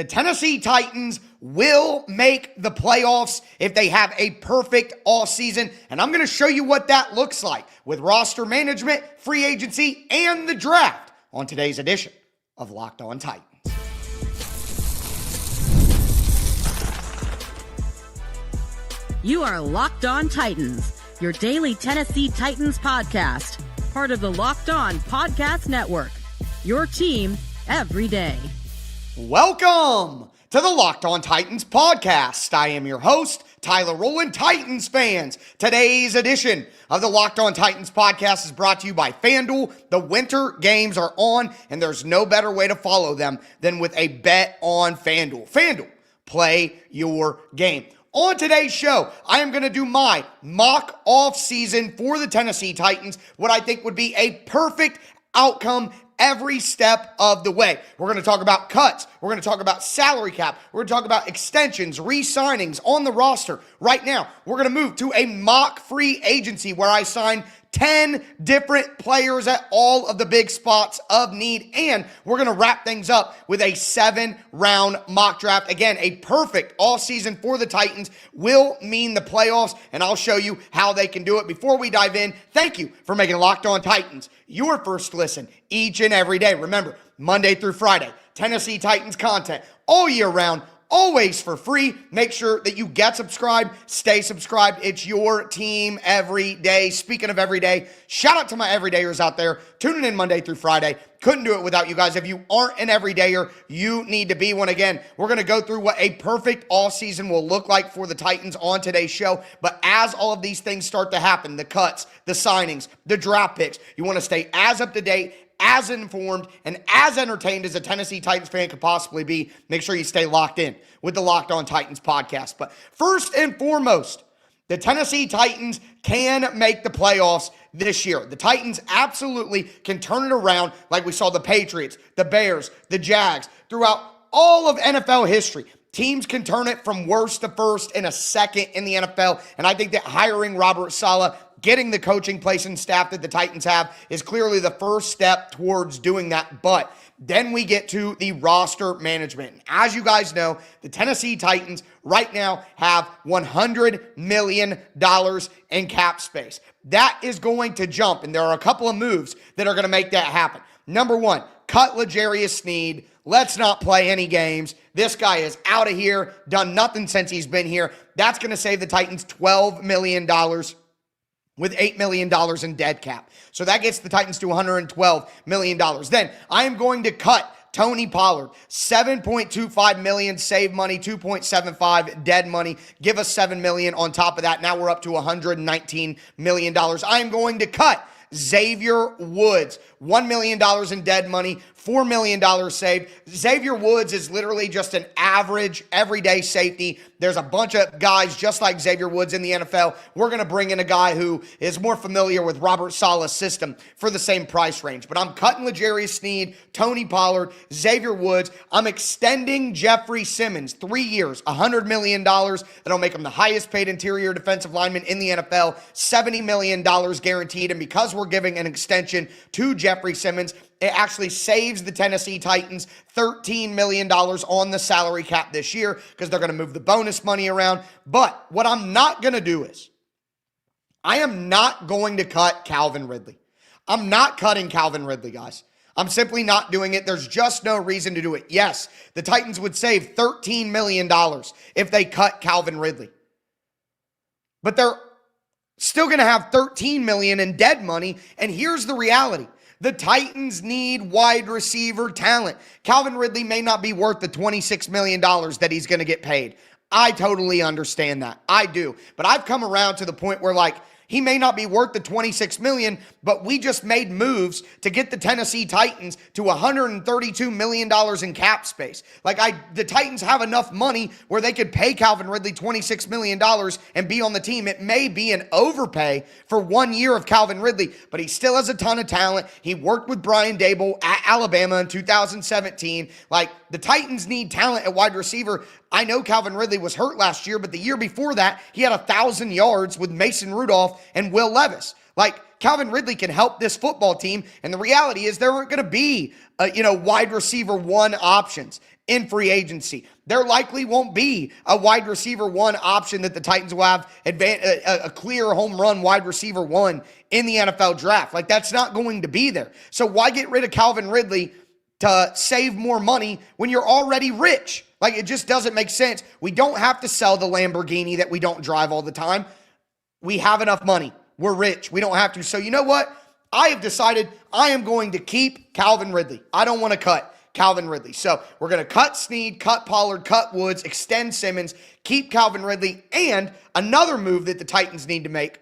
The Tennessee Titans will make the playoffs if they have a perfect offseason, and I'm going to show you what that looks like with roster management, free agency, and the draft on today's edition of Locked On Titans. You are Locked On Titans, your daily Tennessee Titans podcast, part of the Locked On Podcast Network, your team every day. Welcome to the Locked On Titans podcast. I am your host, Tyler Rowland. Titans fans, today's edition of the Locked On Titans podcast is brought to you by FanDuel. The winter games are on, and there's no better way to follow them than with a bet on FanDuel. FanDuel, play your game. On today's show, I am going to do my mock off-season for the Tennessee Titans, what I think would be a perfect outcome every step of the way. We're going to talk about cuts. We're going to talk about salary cap. We're going to talk about extensions, re-signings on the roster. Right now, we're going to move to a mock free agency where I sign 10 different players at all of the big spots of need. And we're going to wrap things up with a 7-round mock draft. Again, a perfect offseason for the Titans will mean the playoffs, and I'll show you how they can do it. Before we dive in, thank you for making Locked On Titans your first listen each and every day. Remember, Monday through Friday, Tennessee Titans content all year round, always for free. Make sure that you get subscribed, stay subscribed. It's your team every day. Speaking of every day, shout out to my everydayers out there tuning in Monday through Friday. Couldn't do it without you guys. If you aren't an everydayer, you need to be one. Again, we're going to go through what a perfect all season will look like for the Titans on today's show. But as all of these things start to happen, the cuts, the signings, the draft picks, you want to stay as up to date, as informed, and as entertained as a Tennessee Titans fan could possibly be. Make sure you stay locked in with the Locked On Titans podcast. But first and foremost, the Tennessee Titans can make the playoffs this year. The Titans absolutely can turn it around like we saw the Patriots, the Bears, the Jags, throughout all of NFL history. Teams can turn it from worst to first in a second in the NFL, and I think that hiring Robert Saleh, getting the coaching place and staff that the Titans have, is clearly the first step towards doing that. But then we get to the roster management. As you guys know, the Tennessee Titans right now have $100 million in cap space. That is going to jump, and there are a couple of moves that are going to make that happen. Number one, cut L'Jarius Sneed. Let's not play any games. This guy is out of here, done nothing since he's been here. That's going to save the Titans $12 million with $8 million in dead cap. So that gets the Titans to $112 million. Then I am going to cut Tony Pollard, $7.25 million save money, $2.75 dead money. Give us $7 million on top of that. Now we're up to $119 million. I am going to cut Xavier Woods, $1 million in dead money, $4 million saved. Xavier Woods is literally just an average, everyday safety. There's a bunch of guys just like Xavier Woods in the NFL. We're going to bring in a guy who is more familiar with Robert Saleh's system for the same price range. But I'm cutting L'Jarius Sneed, Tony Pollard, Xavier Woods. I'm extending Jeffrey Simmons, 3 years, $100 million. That'll make him the highest paid interior defensive lineman in the NFL, $70 million guaranteed. And because we're giving an extension to Jeffrey Simmons, it actually saves the Tennessee Titans $13 million on the salary cap this year because they're going to move the bonus money around. But what I'm not going to do is I am not going to cut Calvin Ridley. I'm not cutting Calvin Ridley, guys. I'm simply not doing it. There's just no reason to do it. Yes, the Titans would save $13 million if they cut Calvin Ridley. But they're still going to have $13 million in dead money. And here's the reality. The Titans need wide receiver talent. Calvin Ridley may not be worth the $26 million that he's going to get paid. I totally understand that. I do. But I've come around to the point where, like, he may not be worth the $26 million, but we just made moves to get the Tennessee Titans to $132 million in cap space. The Titans have enough money where they could pay Calvin Ridley $26 million and be on the team. It may be an overpay for 1 year of Calvin Ridley, but he still has a ton of talent. He worked with Brian Dable at Alabama in 2017. The Titans need talent at wide receiver. I know Calvin Ridley was hurt last year, but the year before that, he had 1,000 yards with Mason Rudolph and Will Levis. Calvin Ridley can help this football team, and the reality is there aren't going to be, wide receiver one options in free agency. There likely won't be a wide receiver one option that the Titans will have a clear home run wide receiver one in the NFL draft. Like, that's not going to be there. So why get rid of Calvin Ridley to save more money when you're already rich? Like, it just doesn't make sense. We don't have to sell the Lamborghini that we don't drive all the time. We have enough money. We're rich. We don't have to. So you know what? I have decided I am going to keep Calvin Ridley. I don't want to cut Calvin Ridley. So we're going to cut Snead, cut Pollard, cut Woods, extend Simmons, keep Calvin Ridley, and another move that the Titans need to make: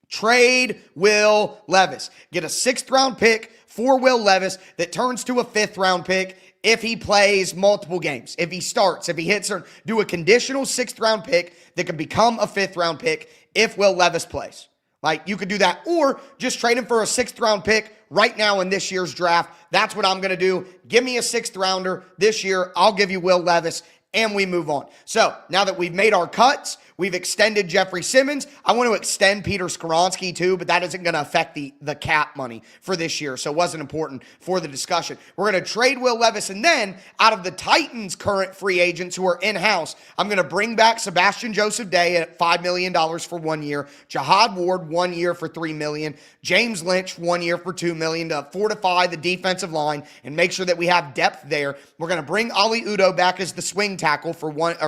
trade Will Levis. Get a 6th-round pick for Will Levis that turns to a 5th-round pick if he plays multiple games, if he starts, if he hits, or do a conditional 6th-round pick that can become a 5th-round pick if Will Levis plays. Like, you could do that, or just trade him for a 6th-round pick right now in this year's draft. That's what I'm going to do. Give me a 6th-rounder this year. I'll give you Will Levis, and we move on. So now that we've made our cuts, we've extended Jeffrey Simmons. I want to extend Peter Skoronski too, but that isn't going to affect the cap money for this year, so it wasn't important for the discussion. We're going to trade Will Levis, and then out of the Titans' current free agents who are in-house, I'm going to bring back Sebastian Joseph Day at $5 million for 1 year, Jihad Ward 1 year for $3 million, James Lynch 1 year for $2 million to fortify the defensive line and make sure that we have depth there. We're going to bring Ali Udoh back as the swing tackle for 1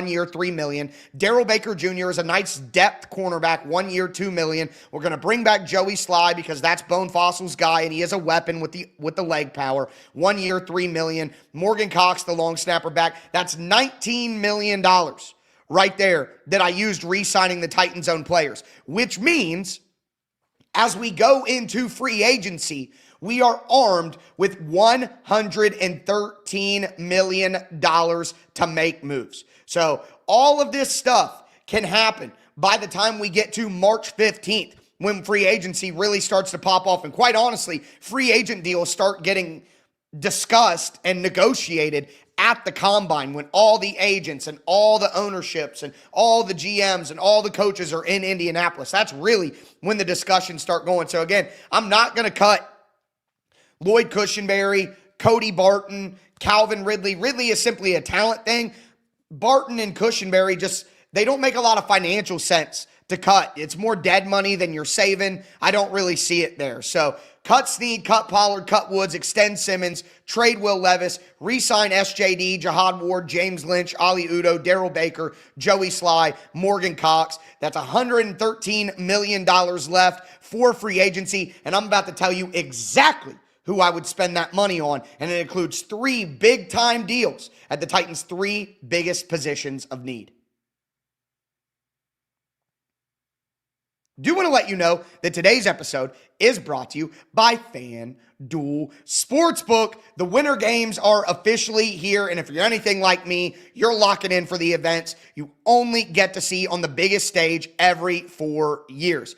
year, $3 million. Darrell Baker Jr. is a nice depth cornerback, 1 year, $2 million. We're going to bring back Joey Sly because that's Bone Fossil's guy, and he is a weapon with the leg power. 1 year, $3 million. Morgan Cox, the long snapper back. That's $19 million right there that I used re-signing the Titans' own players, which means as we go into free agency, we are armed with $113 million to make moves. So all of this stuff can happen by the time we get to March 15th, when free agency really starts to pop off. And quite honestly, free agent deals start getting discussed and negotiated at the combine, when all the agents and all the ownerships and all the GMs and all the coaches are in Indianapolis. That's really when the discussions start going. So again, I'm not going to cut Lloyd Cushenberry, Cody Barton, Calvin Ridley. Ridley is simply a talent thing. Barton and Cushenberry they don't make a lot of financial sense to cut. It's more dead money than you're saving. I don't really see it there. So cut Snead, cut Pollard, cut Woods, extend Simmons, trade Will Levis, re-sign SJD, Jihad Ward, James Lynch, Ali Udoh, Darrell Baker, Joey Sly, Morgan Cox. That's $113 million left for free agency, and I'm about to tell you exactly who I would spend that money on, and it includes 3 big-time deals at the Titans' 3 biggest positions of need. Do want to let you know that today's episode is brought to you by FanDuel Sportsbook. The winter games are officially here, and if you're anything like me, you're locking in for the events you only get to see on the biggest stage every 4 years.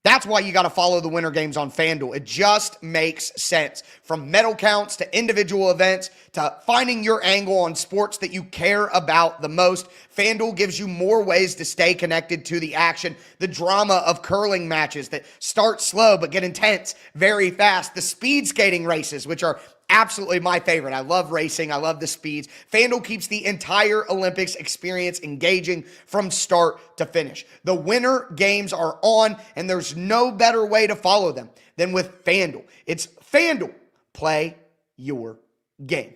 That's why you got to follow the winter games on FanDuel. It just makes sense. From medal counts to individual events to finding your angle on sports that you care about the most, FanDuel gives you more ways to stay connected to the action. The drama of curling matches that start slow but get intense very fast. The speed skating races, which are absolutely my favorite. I love racing. I love the speeds. FanDuel keeps the entire Olympics experience engaging from start to finish. The winter games are on, and there's no better way to follow them than with FanDuel. It's FanDuel. Play your game.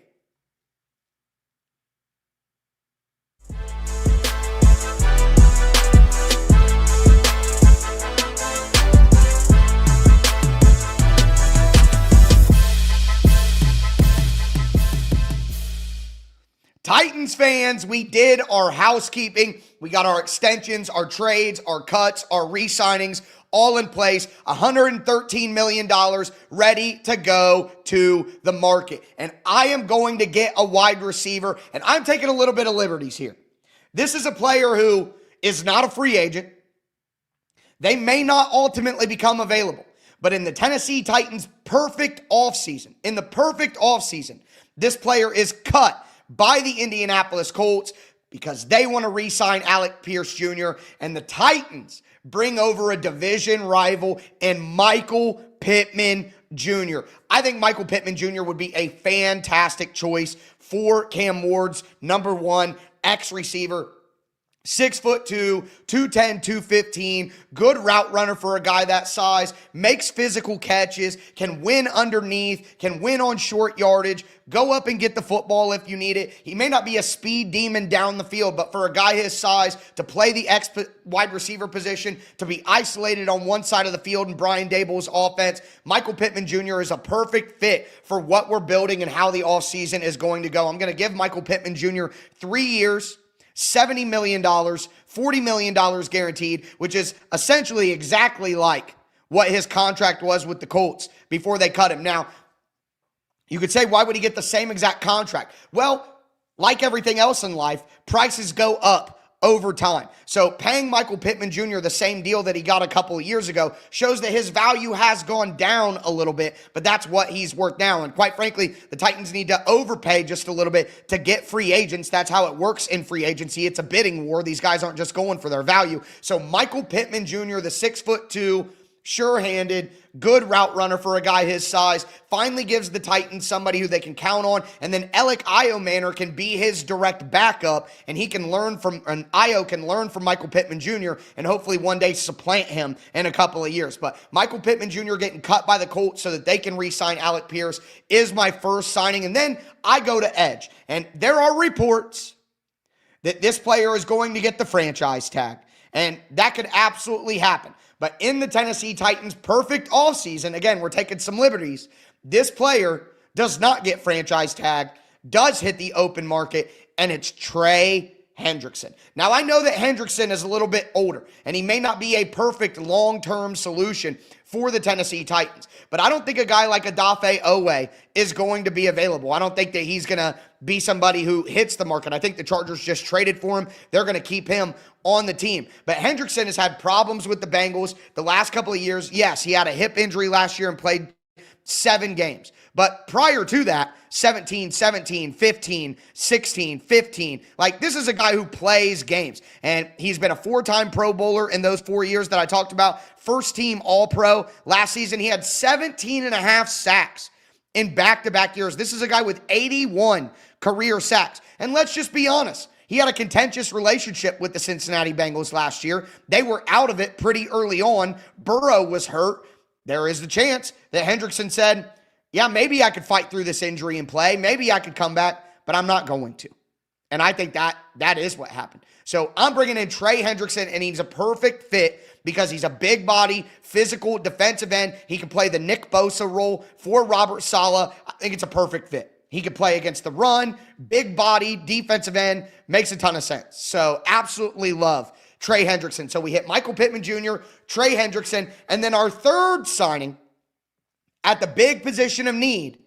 Titans fans, we did our housekeeping. We got our extensions, our trades, our cuts, our re-signings all in place. $113 million ready to go to the market. And I am going to get a wide receiver, and I'm taking a little bit of liberties here. This is a player who is not a free agent. They may not ultimately become available. But in the Tennessee Titans' perfect offseason, this player is cut by the Indianapolis Colts, because they want to re-sign Alec Pierce Jr., and the Titans bring over a division rival in Michael Pittman Jr. I think Michael Pittman Jr. would be a fantastic choice for Cam Ward's number one X receiver. 6'2", 210, 215, good route runner for a guy that size, makes physical catches, can win underneath, can win on short yardage, go up and get the football if you need it. He may not be a speed demon down the field, but for a guy his size to play the X wide receiver position, to be isolated on one side of the field in Brian Dable's offense, Michael Pittman Jr. is a perfect fit for what we're building and how the offseason is going to go. I'm going to give Michael Pittman Jr. 3 years, $70 million, $40 million guaranteed, which is essentially exactly like what his contract was with the Colts before they cut him. Now, you could say, why would he get the same exact contract? Well, like everything else in life, prices go up over time. So paying Michael Pittman Jr. the same deal that he got a couple of years ago shows that his value has gone down a little bit, but that's what he's worth now. And quite frankly, the Titans need to overpay just a little bit to get free agents. That's how it works in free agency. It's a bidding war. These guys aren't just going for their value. So Michael Pittman Jr., the 6'2", sure-handed, good route runner for a guy his size, finally gives the Titans somebody who they can count on, and then Alec Io-Manor can be his direct backup, and Io can learn from Michael Pittman Jr. and hopefully one day supplant him in a couple of years. But Michael Pittman Jr. getting cut by the Colts so that they can re-sign Alec Pierce is my first signing, and then I go to edge, and there are reports that this player is going to get the franchise tag, and that could absolutely happen. But in the Tennessee Titans' perfect offseason, again, we're taking some liberties, this player does not get franchise tag, does hit the open market, and it's Trey Hendrickson. Now, I know that Hendrickson is a little bit older, and he may not be a perfect long-term solution for the Tennessee Titans, but I don't think a guy like Alontae Owe is going to be available. I don't think that he's going to be somebody who hits the market. I think the Chargers just traded for him. They're going to keep him on the team. But Hendrickson has had problems with the Bengals the last couple of years. Yes, he had a hip injury last year and played 7 games. But prior to that, 17, 15, 16, 15. Like, this is a guy who plays games. And he's been a 4-time Pro Bowler in those 4 years that I talked about. First team All-Pro. Last season, he had 17 and a half sacks in back-to-back years. This is a guy with 81 career sacks. And let's just be honest. He had a contentious relationship with the Cincinnati Bengals last year. They were out of it pretty early on. Burrow was hurt. There is the chance that Hendrickson said, yeah, maybe I could fight through this injury and play. Maybe I could come back, but I'm not going to. And I think that is what happened. So I'm bringing in Trey Hendrickson, and he's a perfect fit because he's a big body, physical defensive end. He can play the Nick Bosa role for Robert Saleh. I think it's a perfect fit. He could play against the run, big body, defensive end, makes a ton of sense. So absolutely love Trey Hendrickson. So we hit Michael Pittman Jr., Trey Hendrickson, and then our third signing at the big position of need,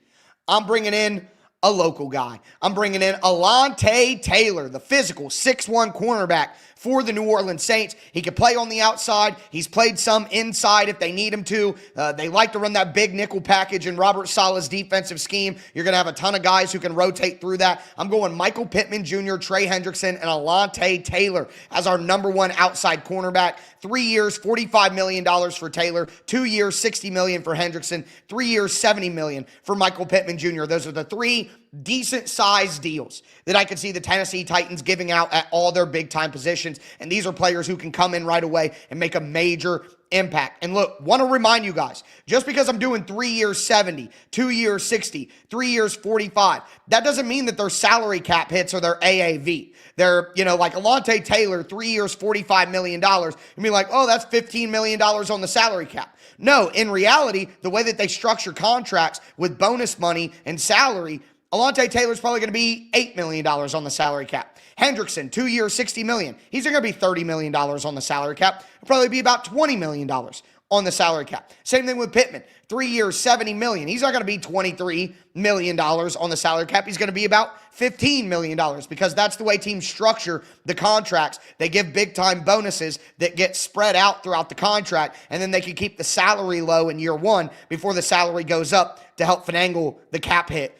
I'm bringing in a local guy. I'm bringing in Alontae Taylor, the physical 6'1" cornerback for the New Orleans Saints. He can play on the outside. He's played some inside if they need him to. They like to run that big nickel package in Robert Saleh's defensive scheme. You're going to have a ton of guys who can rotate through that. I'm going Michael Pittman Jr., Trey Hendrickson, and Alontae Taylor as our number one outside cornerback. 3 years, $45 million for Taylor. 2 years, $60 million for Hendrickson. 3 years, $70 million for Michael Pittman Jr. Those are the 3 decent-sized deals that I could see the Tennessee Titans giving out at all their big-time positions. And these are players who can come in right away and make a major impact. And look, want to remind you guys, just because I'm doing 3 years 70, 2 years 60, 3 years 45, that doesn't mean that their salary cap hits or their AAV. They're, like Alontae Taylor, 3 years, $45 million. You'd be like, oh, that's $15 million on the salary cap. No, in reality, the way that they structure contracts with bonus money and salary, Alontae Taylor's probably going to be $8 million on the salary cap. Hendrickson, 2 years, $60 million. He's going to be $30 million on the salary cap. It'll probably be about $20 million on the salary cap. Same thing with Pittman, 3 years, $70 million. He's not going to be $23 million on the salary cap. He's going to be about $15 million because that's the way teams structure the contracts. They give big-time bonuses that get spread out throughout the contract, and then they can keep the salary low in year one before the salary goes up to help finagle the cap hit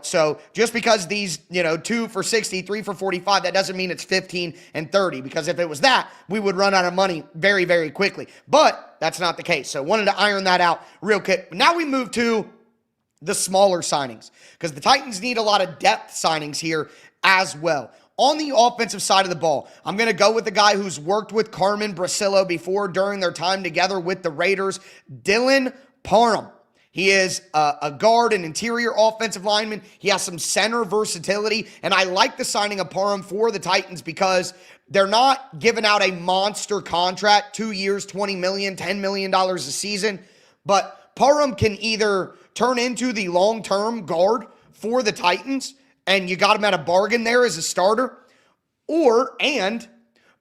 So just because these, 2 for 60, 3 for 45, that doesn't mean it's 15 and 30, because if it was that, we would run out of money very, very quickly. But that's not the case. So wanted to iron that out real quick. Now we move to the smaller signings, because the Titans need a lot of depth signings here as well. On the offensive side of the ball, I'm going to go with the guy who's worked with Carmen Brasillo before during their time together with the Raiders, Dylan Parham. He is a guard, an interior offensive lineman. He has some center versatility, and I like the signing of Parham for the Titans because they're not giving out a monster contract, 2 years, $20 million, $10 million a season, but Parham can either turn into the long-term guard for the Titans, and you got him at a bargain there as a starter, and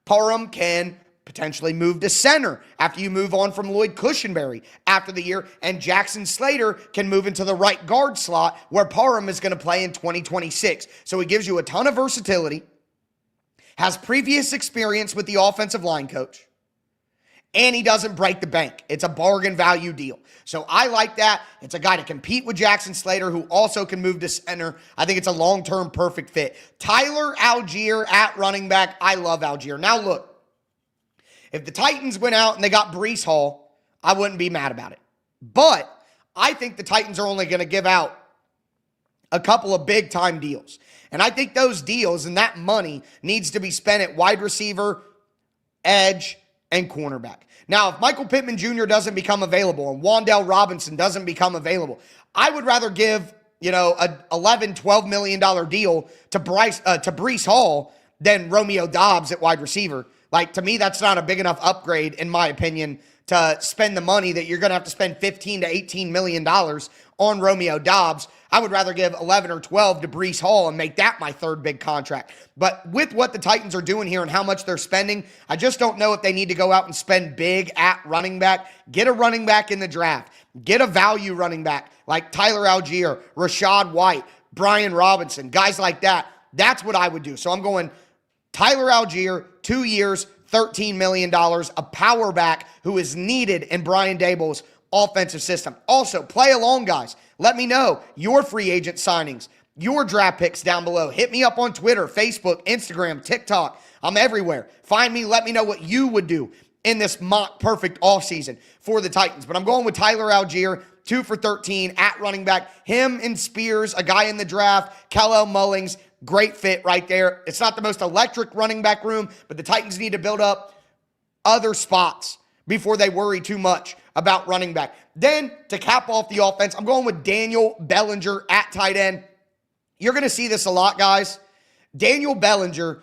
Parham can potentially move to center after you move on from Lloyd Cushenberry after the year, and Jackson Slater can move into the right guard slot where Parham is going to play in 2026. So he gives you a ton of versatility, has previous experience with the offensive line coach, and he doesn't break the bank. It's a bargain value deal. So I like that. It's a guy to compete with Jackson Slater, who also can move to center. I think it's a long-term perfect fit. Tyler Algier at running back. I love Algier. Now look, if the Titans went out and they got Breece Hall, I wouldn't be mad about it. But I think the Titans are only going to give out a couple of big-time deals. And I think those deals and that money needs to be spent at wide receiver, edge, and cornerback. Now, if Michael Pittman Jr. doesn't become available and Wan'Dale Robinson doesn't become available, I would rather give, a $11, $12 million deal to Breece Hall than Romeo Doubs at wide receiver. Like, to me, that's not a big enough upgrade, in my opinion, to spend the money that you're going to have to spend $15 to $18 million on Romeo Doubs. I would rather give 11 or 12 to Breece Hall and make that my third big contract. But with what the Titans are doing here and how much they're spending, I just don't know if they need to go out and spend big at running back. Get a running back in the draft. Get a value running back like Tyler Algier, Rashad White, Brian Robinson, guys like that. That's what I would do. So I'm going Tyler Algier, 2 years, $13 million, a power back who is needed in Brian Daboll's offensive system. Also, play along, guys. Let me know your free agent signings, your draft picks down below. Hit me up on Twitter, Facebook, Instagram, TikTok. I'm everywhere. Find me. Let me know what you would do in this mock perfect offseason for the Titans. But I'm going with Tyler Algier, 2 for 13 at running back. Him and Spears, a guy in the draft, Kal-El Mullings, great fit right there. It's not the most electric running back room, but the Titans need to build up other spots before they worry too much about running back. Then, to cap off the offense, I'm going with Daniel Bellinger at tight end. You're going to see this a lot, guys. Daniel Bellinger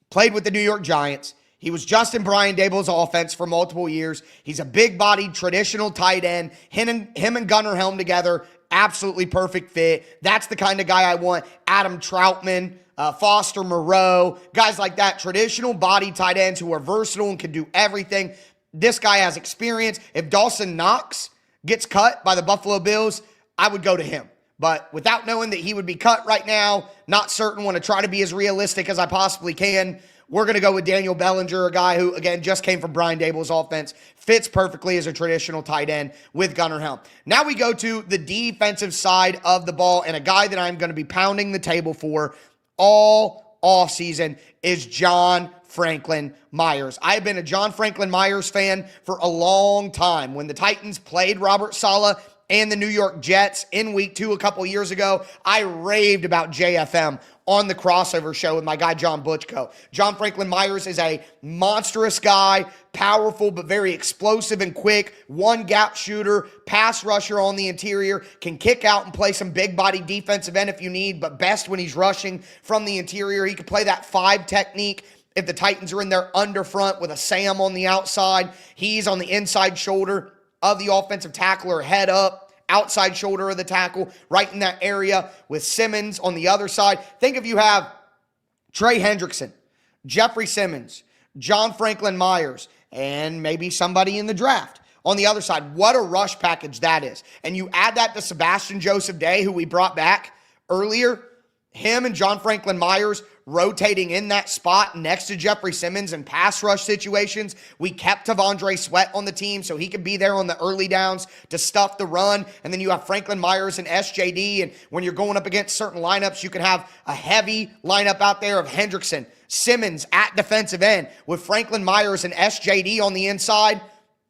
played with the New York Giants. He was just in Brian Daboll's offense for multiple years. He's a big-bodied, traditional tight end. Him and Gunnar Helm together, absolutely perfect fit. That's the kind of guy I want. Adam Troutman, Foster Moreau, guys like that, traditional body tight ends who are versatile and can do everything. This guy has experience. If Dawson Knox gets cut by the Buffalo Bills, I would go to him. But without knowing that he would be cut right now, not certain, want to try to be as realistic as I possibly can, we're going to go with Daniel Bellinger, a guy who, again, just came from Brian Daboll's offense, fits perfectly as a traditional tight end with Gunnar Helm. Now we go to the defensive side of the ball, and a guy that I'm going to be pounding the table for all offseason is John Franklin Myers. I've been a John Franklin Myers fan for a long time. When the Titans played Robert Saleh and the New York Jets in week 2 a couple years ago, I raved about JFM on the crossover show with my guy John Butchko. John Franklin Myers is a monstrous guy, powerful but very explosive and quick, one gap shooter, pass rusher on the interior, can kick out and play some big body defensive end if you need, but best when he's rushing from the interior. He can play that 5 technique. If the Titans are in their under front with a Sam on the outside, he's on the inside shoulder of the offensive tackle or head up, outside shoulder of the tackle, right in that area with Simmons on the other side. Think if you have Trey Hendrickson, Jeffrey Simmons, John Franklin Myers, and maybe somebody in the draft on the other side. What a rush package that is. And you add that to Sebastian Joseph Day, who we brought back earlier. him and John Franklin Myers rotating in that spot next to Jeffrey Simmons in pass rush situations. We kept Tavondre Sweat on the team so he could be there on the early downs to stuff the run. And then you have Franklin Myers and SJD. And when you're going up against certain lineups, you can have a heavy lineup out there of Hendrickson, Simmons at defensive end with Franklin Myers and SJD on the inside.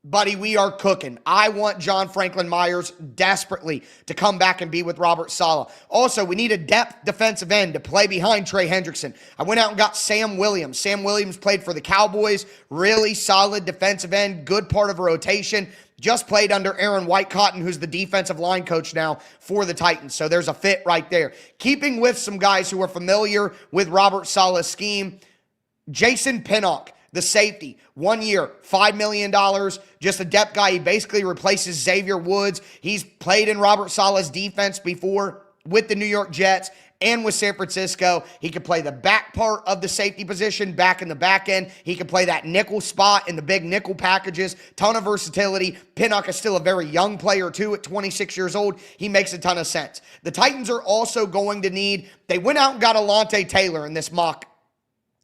Buddy, we are cooking. I want John Franklin Myers desperately to come back and be with Robert Saleh. Also, we need a depth defensive end to play behind Trey Hendrickson. I went out and got Sam Williams. Sam Williams played for the Cowboys. Really solid defensive end, good part of a rotation. Just played under Aaron Whitecotton, who's the defensive line coach now for the Titans. So there's a fit right there. Keeping with some guys who are familiar with Robert Saleh's scheme, Jason Pinnock, the safety, 1 year, $5 million, just a depth guy. He basically replaces Xavier Woods. He's played in Robert Saleh's defense before with the New York Jets and with San Francisco. He could play the back part of the safety position, back in the back end. He could play that nickel spot in the big nickel packages. Ton of versatility. Pinnock is still a very young player too at 26 years old. He makes a ton of sense. The Titans are also going to need, they went out and got Alontae Taylor in this mock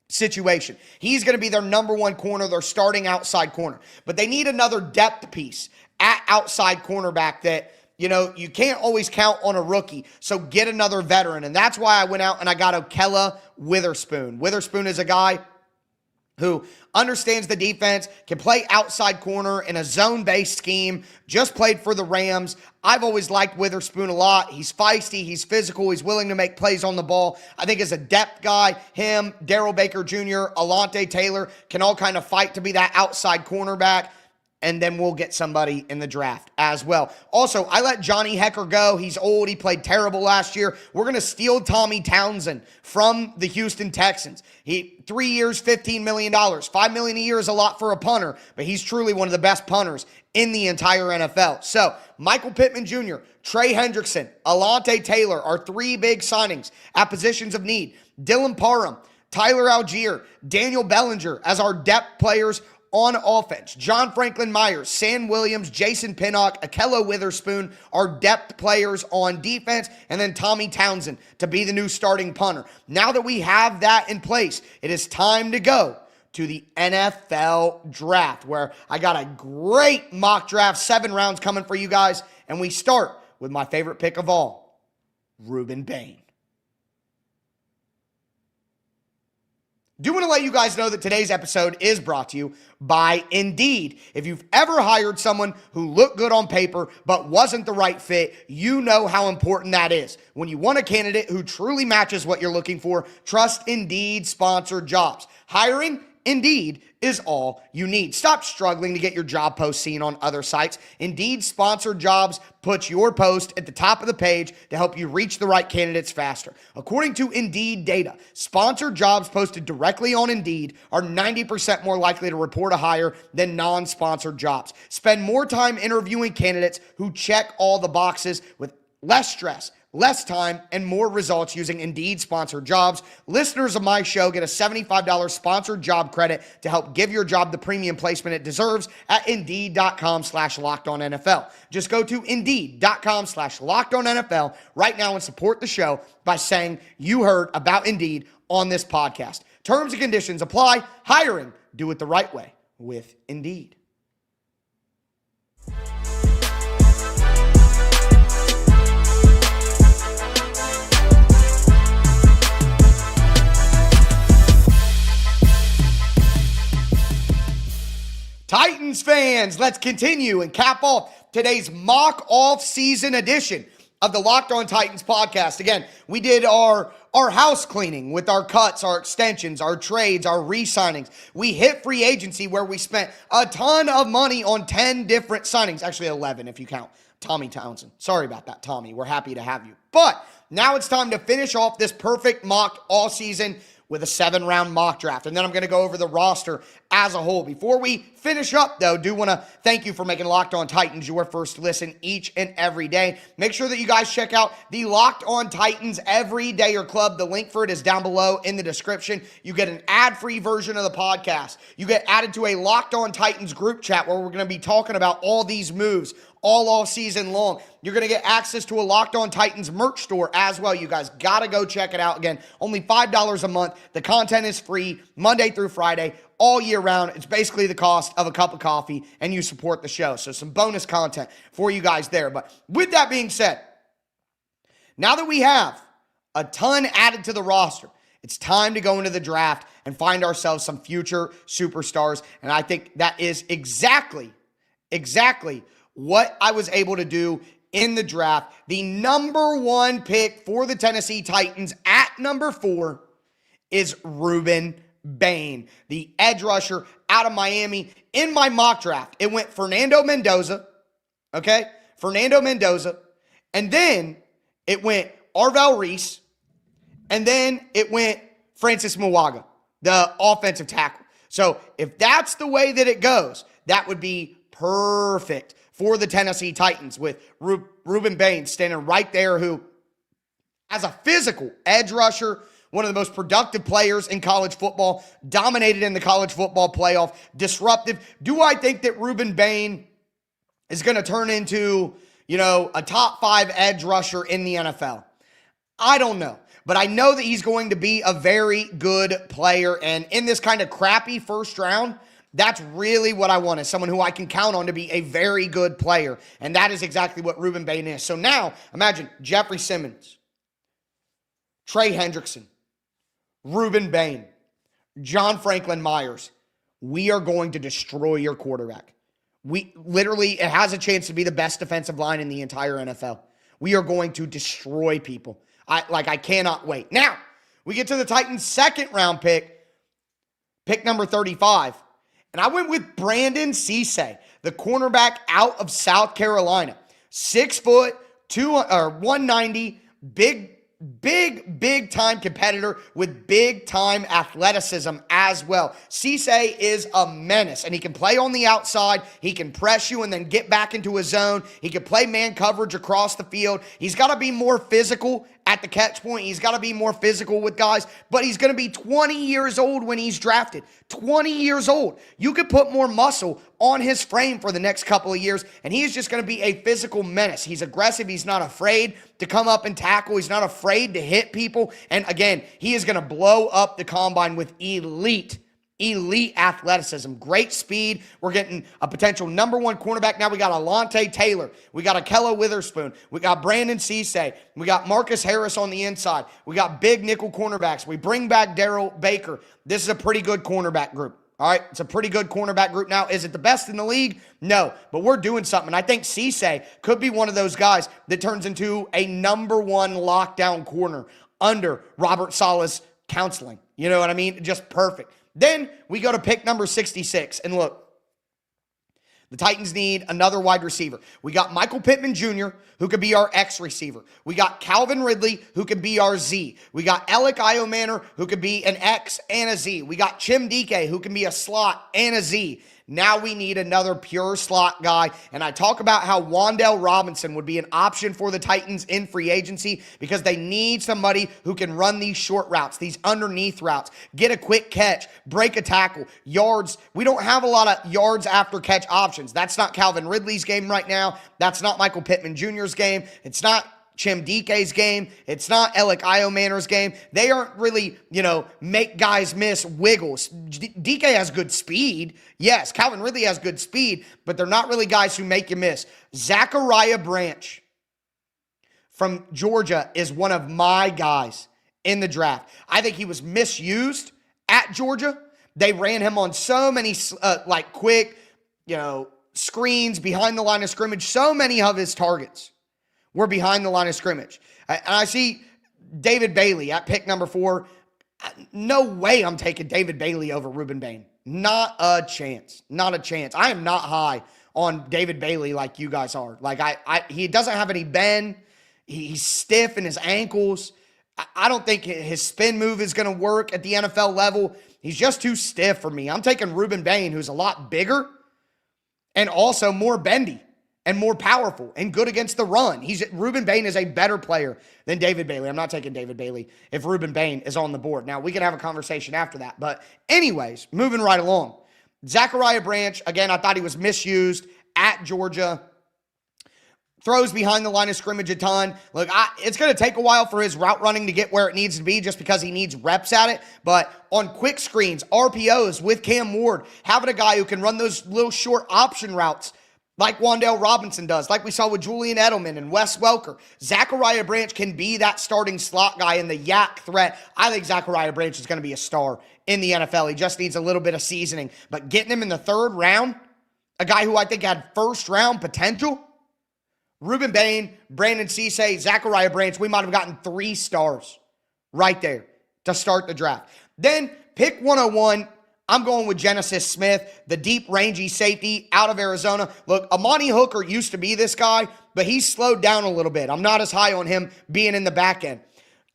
situation. He's going to be their number one corner, their starting outside corner. But they need another depth piece at outside cornerback that, you know, you can't always count on a rookie. So get another veteran. And that's why I went out and I got Okella Witherspoon. Witherspoon is a guy who understands the defense, can play outside corner in a zone-based scheme, just played for the Rams. I've always liked Witherspoon a lot. He's feisty, he's physical, he's willing to make plays on the ball. I think as a depth guy, him, Darrell Baker Jr., Alontae Taylor can all kind of fight to be that outside cornerback. And then we'll get somebody in the draft as well. Also, I let Johnny Hekker go. He's old. He played terrible last year. We're going to steal Tommy Townsend from the Houston Texans. 3 years, $15 million. $5 million a year is a lot for a punter, but he's truly one of the best punters in the entire NFL. So, Michael Pittman Jr., Trey Hendrickson, Alontae Taylor are three big signings at positions of need. Dylan Parham, Tyler Algier, Daniel Bellinger as our depth players on offense. John Franklin Myers, Sam Williams, Jason Pinnock, Okella Witherspoon are depth players on defense, and then Tommy Townsend to be the new starting punter. Now that we have that in place, it is time to go to the NFL draft, where I got a great mock draft, 7 rounds coming for you guys, and we start with my favorite pick of all, Reuben Bain. Do want to let you guys know that today's episode is brought to you by Indeed. If you've ever hired someone who looked good on paper but wasn't the right fit, you know how important that is. When you want a candidate who truly matches what you're looking for, trust Indeed sponsored jobs. Hiring? Indeed is all you need. Stop struggling to get your job post seen on other sites. Indeed sponsored jobs puts your post at the top of the page to help you reach the right candidates faster. According to Indeed data, sponsored jobs posted directly on Indeed are 90% more likely to report a hire than non-sponsored jobs. Spend more time interviewing candidates who check all the boxes with less stress, less time, and more results using Indeed sponsored jobs. Listeners of my show get a $75 sponsored job credit to help give your job the premium placement it deserves at Indeed.com/LockedOnNFL. Just go to Indeed.com/LockedOnNFL right now and support the show by saying you heard about Indeed on this podcast. Terms and conditions apply. Hiring, do it the right way with Indeed. Titans fans, let's continue and cap off today's mock off-season edition of the Locked On Titans podcast. Again, we did our house cleaning with our cuts, our extensions, our trades, our re-signings. We hit free agency where we spent a ton of money on 10 different signings. Actually, 11 if you count Tommy Townsend. Sorry about that, Tommy. We're happy to have you. But now it's time to finish off this perfect mock all season with a 7-round mock draft. And then I'm going to go over the roster as a whole. Before we finish up, though, do want to thank you for making Locked On Titans your first listen each and every day. Make sure that you guys check out the Locked On Titans Everydayer Club. The link for it is down below in the description. You get an ad-free version of the podcast. You get added to a Locked On Titans group chat where we're going to be talking about all these moves all season long. You're going to get access to a Locked On Titans merch store as well. You guys got to go check it out. Again, only $5 a month. The content is free Monday through Friday, all year round. It's basically the cost of a cup of coffee, and you support the show. So some bonus content for you guys there. But with that being said, now that we have a ton added to the roster, it's time to go into the draft and find ourselves some future superstars. And I think that is exactly what I was able to do in the draft. The number one pick for the Tennessee Titans at number 4 is Reuben Bain, the edge rusher out of Miami. In my mock draft, it went Fernando Mendoza, and then it went Arvell Reese, and then it went Francis Mwaga, the offensive tackle. So if that's the way that it goes, that would be perfect for the Tennessee Titans, with Reuben Bain standing right there, who, as a physical edge rusher, one of the most productive players in college football, dominated in the college football playoff, disruptive. Do I think that Reuben Bain is going to turn into, a top 5 edge rusher in the NFL? I don't know. But I know that he's going to be a very good player. And in this kind of crappy first round, that's really what I want, is someone who I can count on to be a very good player. And that is exactly what Reuben Bain is. So now, imagine Jeffrey Simmons, Trey Hendrickson, Reuben Bain, John Franklin Myers. We are going to destroy your quarterback. It has a chance to be the best defensive line in the entire NFL. We are going to destroy people. I cannot wait. Now, we get to the Titans' second round pick number 35. And I went with Brandon Cisse, the cornerback out of South Carolina. 6 foot, 190, big time competitor with big time athleticism as well. Cisse is a menace, and he can play on the outside. He can press you and then get back into his zone. He can play man coverage across the field. He's got to be more physical at the catch point. He's got to be more physical with guys, but he's going to be 20 years old when he's drafted. 20 years old. You could put more muscle on his frame for the next couple of years, and he is just going to be a physical menace. He's aggressive. He's not afraid to come up and tackle. He's not afraid to hit people. And again, he is going to blow up the combine with elite athleticism, great speed. We're getting a potential number 1 cornerback. Now we got Alontae Taylor. We got Akella Witherspoon. We got Brandon Cisse. We got Marcus Harris on the inside. We got big nickel cornerbacks. We bring back Darrell Baker. This is a pretty good cornerback group. All right, it's a pretty good cornerback group. Now, is it the best in the league? No, but we're doing something. I think Cisse could be one of those guys that turns into a number 1 lockdown corner under Robert Saleh's counseling. You know what I mean? Just perfect. Then we go to pick number 66. And look, the Titans need another wide receiver. We got Michael Pittman Jr., who could be our X receiver. We got Calvin Ridley, who could be our Z. We got Alec Iomanor, who could be an X and a Z. We got Chim Dike, who can be a slot and a Z. Now we need another pure slot guy. And I talk about how Wan'Dale Robinson would be an option for the Titans in free agency, because they need somebody who can run these short routes, these underneath routes, get a quick catch, break a tackle, yards. We don't have a lot of yards after catch options. That's not Calvin Ridley's game right now. That's not Michael Pittman Jr.'s game. It's not Chim Dike's game. It's not Alec Iomanor's game. They aren't really, make guys miss wiggles. Dike has good speed. Yes, Calvin Ridley has good speed, but they're not really guys who make you miss. Zachariah Branch from Georgia is one of my guys in the draft. I think he was misused at Georgia. They ran him on so many quick, screens behind the line of scrimmage. So many of his targets were behind the line of scrimmage. And I see David Bailey at pick number 4. No way I'm taking David Bailey over Reuben Bain. Not a chance. Not a chance. I am not high on David Bailey like you guys are. He doesn't have any bend. He's stiff in his ankles. I don't think his spin move is going to work at the NFL level. He's just too stiff for me. I'm taking Reuben Bain, who's a lot bigger and also more bendy and more powerful and good against the run. Reuben Bain is a better player than David Bailey. I'm not taking David Bailey if Reuben Bain is on the board. Now, we can have a conversation after that. But anyways, moving right along. Zachariah Branch, again, I thought he was misused at Georgia. Throws behind the line of scrimmage a ton. Look, it's going to take a while for his route running to get where it needs to be just because he needs reps at it. But on quick screens, RPOs with Cam Ward, having a guy who can run those little short option routes like Wan'Dale Robinson does, like we saw with Julian Edelman and Wes Welker. Zachariah Branch can be that starting slot guy in the yak threat. I think Zachariah Branch is going to be a star in the NFL. He just needs a little bit of seasoning. But getting him in the third round, a guy who I think had first round potential, Reuben Bain, Brandon Cisse, Zachariah Branch, we might have gotten 3 stars right there to start the draft. Then pick 101, I'm going with Genesis Smith, the deep, rangy safety out of Arizona. Look, Amani Hooker used to be this guy, but he's slowed down a little bit. I'm not as high on him being in the back end.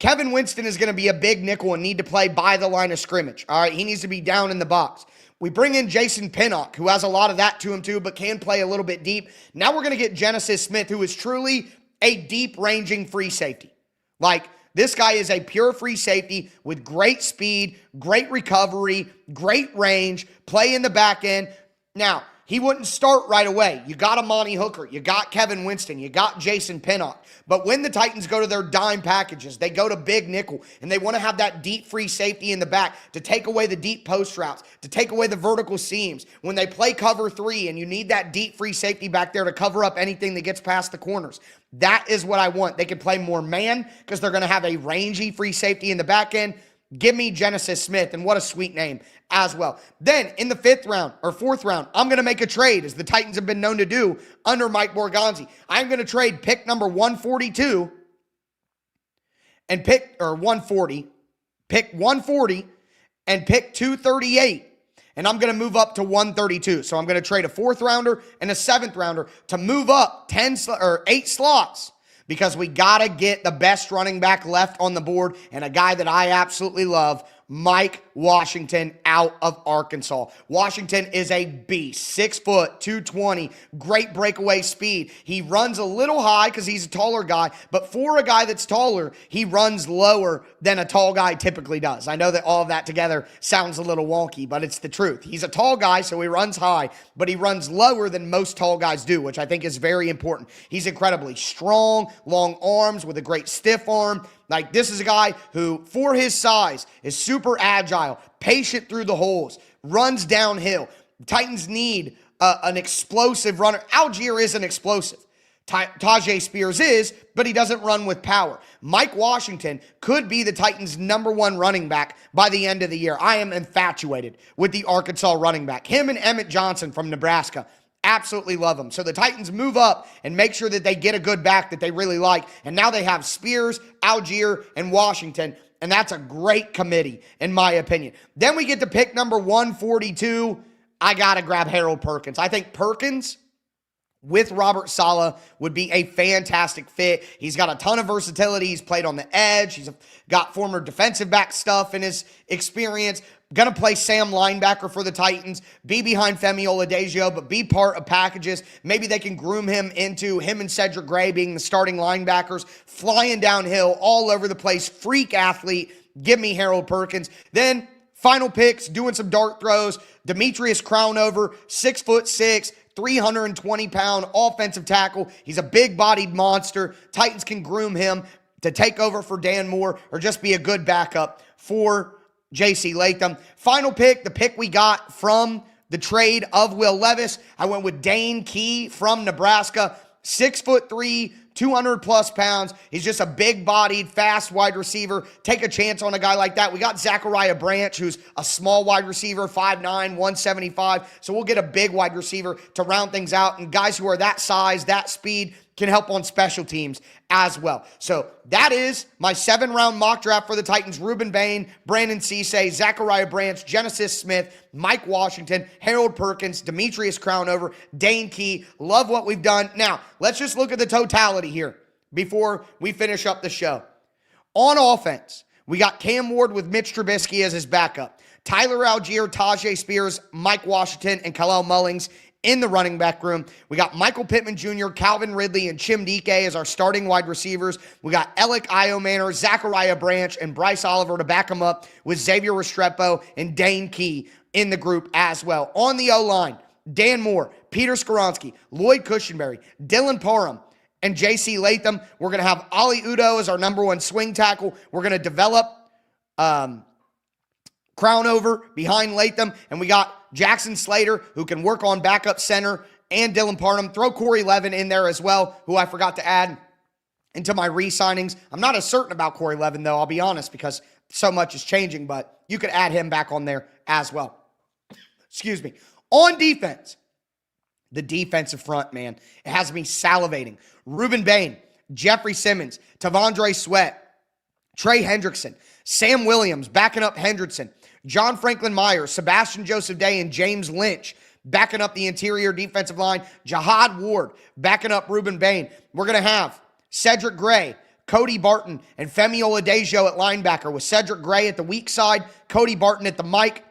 Kevin Winston is going to be a big nickel and need to play by the line of scrimmage. All right, he needs to be down in the box. We bring in Jason Pinnock, who has a lot of that to him too, but can play a little bit deep. Now we're going to get Genesis Smith, who is truly a deep-ranging free safety. Like, this guy is a pure free safety with great speed, great recovery, great range, play in the back end. Now, he wouldn't start right away. You got Amani Hooker. You got Kevin Winston. You got Jason Pinnock. But when the Titans go to their dime packages, they go to big nickel, and they want to have that deep free safety in the back to take away the deep post routes, to take away the vertical seams. When they play cover 3 and you need that deep free safety back there to cover up anything that gets past the corners, that is what I want. They can play more man because they're going to have a rangy free safety in the back end. Give me Genesis Smith, and what a sweet name as well. Then, in the 5th round or 4th round, I'm going to make a trade, as the Titans have been known to do under Mike Borgonzi. I'm going to trade pick number 142 and pick 140 and pick 238, and I'm going to move up to 132. So I'm going to trade a 4th rounder and a 7th rounder to move up 8 slots, because we got to get the best running back left on the board, and a guy that I absolutely love, Mike Washington out of Arkansas. Washington is a beast. 6 foot, 220, great breakaway speed. He runs a little high because he's a taller guy, but for a guy that's taller, he runs lower than a tall guy typically does. I know that all of that together sounds a little wonky, but it's the truth. He's a tall guy, so he runs high, but he runs lower than most tall guys do, which I think is very important. He's incredibly strong, long arms with a great stiff arm. Like, this is a guy who, for his size, is super agile, patient through the holes, runs downhill. Titans need an explosive runner. Algier isn't explosive. Tajay Spears is, but he doesn't run with power. Mike Washington could be the Titans' #1 running back by the end of the year. I am infatuated with the Arkansas running back. Him and Emmett Johnson from Nebraska. Absolutely love them. So the Titans move up and make sure that they get a good back that they really like. And now they have Spears, Algier, and Washington. And that's a great committee, in my opinion. Then we get to pick number 142. I got to grab Harold Perkins. I think Perkins with Robert Saleh would be a fantastic fit. He's got a ton of versatility. He's played on the edge. He's got former defensive back stuff in his experience. Going to play Sam linebacker for the Titans, be behind Femi Oladipo, but be part of packages. Maybe they can groom him into him and Cedric Gray being the starting linebackers, flying downhill all over the place, freak athlete. Give me Harold Perkins. Then final picks, doing some dart throws, Demetrius Crownover, 6'6", 320-pound offensive tackle. He's a big-bodied monster. Titans can groom him to take over for Dan Moore or just be a good backup for J.C. Latham. Final pick, the pick we got from the trade of Will Levis. I went with Dane Key from Nebraska. 6'3", 200-plus pounds. He's just a big-bodied, fast wide receiver. Take a chance on a guy like that. We got Zachariah Branch, who's a small wide receiver, 5'9", 175. So we'll get a big wide receiver to round things out. And guys who are that size, that speed, can help on special teams as well. So that is my 7-round mock draft for the Titans. Reuben Bain, Brandon Cisse, Zachariah Branch, Genesis Smith, Mike Washington, Harold Perkins, Demetrius Crownover, Dane Key. Love what we've done. Now, let's just look at the totality here before we finish up the show. On offense, we got Cam Ward with Mitch Trubisky as his backup. Tyler Algier, Tajay Spears, Mike Washington, and Khalil Mullings in the running back room. We got Michael Pittman Jr., Calvin Ridley, and Chim Dike as our starting wide receivers. We got Alec Iomanor, Zachariah Branch, and Bryce Oliver to back them up with Xavier Restrepo and Dane Key in the group as well. On the O-line, Dan Moore, Peter Skoronski, Lloyd Cushenberry, Dylan Parham, and J.C. Latham. We're going to have Ali Udo as our number one swing tackle. We're going to develop Crownover behind Latham. And we got Jackson Slater, who can work on backup center, and Dylan Parham. Throw Corey Levin in there as well, who I forgot to add into my re-signings. I'm not as certain about Corey Levin, though, I'll be honest, because so much is changing, but you could add him back on there as well. Excuse me. On defense, the defensive front, man, it has me salivating. Reuben Bain, Jeffrey Simmons, Tavondre Sweat, Trey Hendrickson, Sam Williams backing up Hendrickson, John Franklin Myers, Sebastian Joseph Day, and James Lynch backing up the interior defensive line. Jihad Ward backing up Reuben Bain. We're going to have Cedric Gray, Cody Barton, and Femi Oladejo at linebacker, with Cedric Gray at the weak side, Cody Barton at the Mike,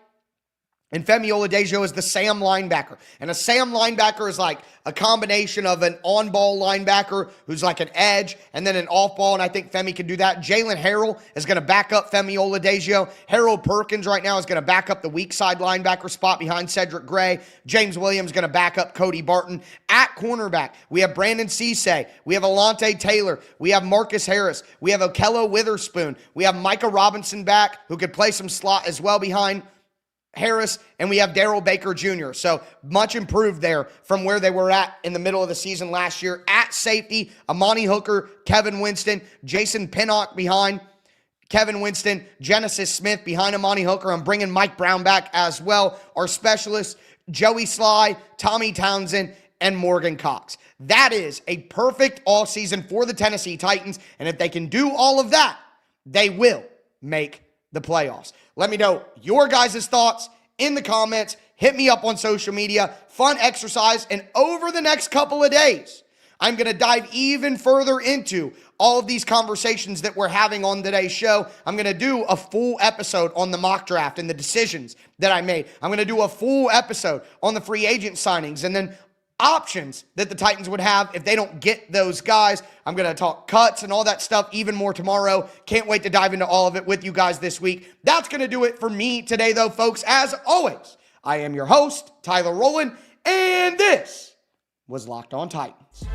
and Femi Oladejo is the Sam linebacker. And a Sam linebacker is like a combination of an on-ball linebacker who's like an edge and then an off-ball, and I think Femi can do that. Jalen Harrell is going to back up Femi Oladejo. Harold Perkins right now is going to back up the weak side linebacker spot behind Cedric Gray. James Williams going to back up Cody Barton. At cornerback, we have Brandon Cisse. We have Alontae Taylor. We have Marcus Harris. We have Okello Witherspoon. We have Micah Robinson back, who could play some slot as well behind Harris, and we have Darrell Baker Jr. So much improved there from where they were at in the middle of the season last year. At safety, Amani Hooker, Kevin Winston, Jason Pinnock behind Kevin Winston, Genesis Smith behind Amani Hooker. I'm bringing Mike Brown back as well. Our specialists, Joey Sly, Tommy Townsend, and Morgan Cox. That is a perfect all season for the Tennessee Titans, and if they can do all of that, they will make the playoffs. Let me know your guys' thoughts in the comments. Hit me up on social media. Fun exercise. And over the next couple of days, I'm going to dive even further into all of these conversations that we're having on today's show. I'm going to do a full episode on the mock draft and the decisions that I made. I'm going to do a full episode on the free agent signings and then options that the Titans would have if they don't get those guys. I'm going to talk cuts and all that stuff even more tomorrow. Can't wait to dive into all of it with you guys this week. That's going to do it for me today, though, folks. As always, I am your host, Tyler Rowland, and this was Locked On Titans.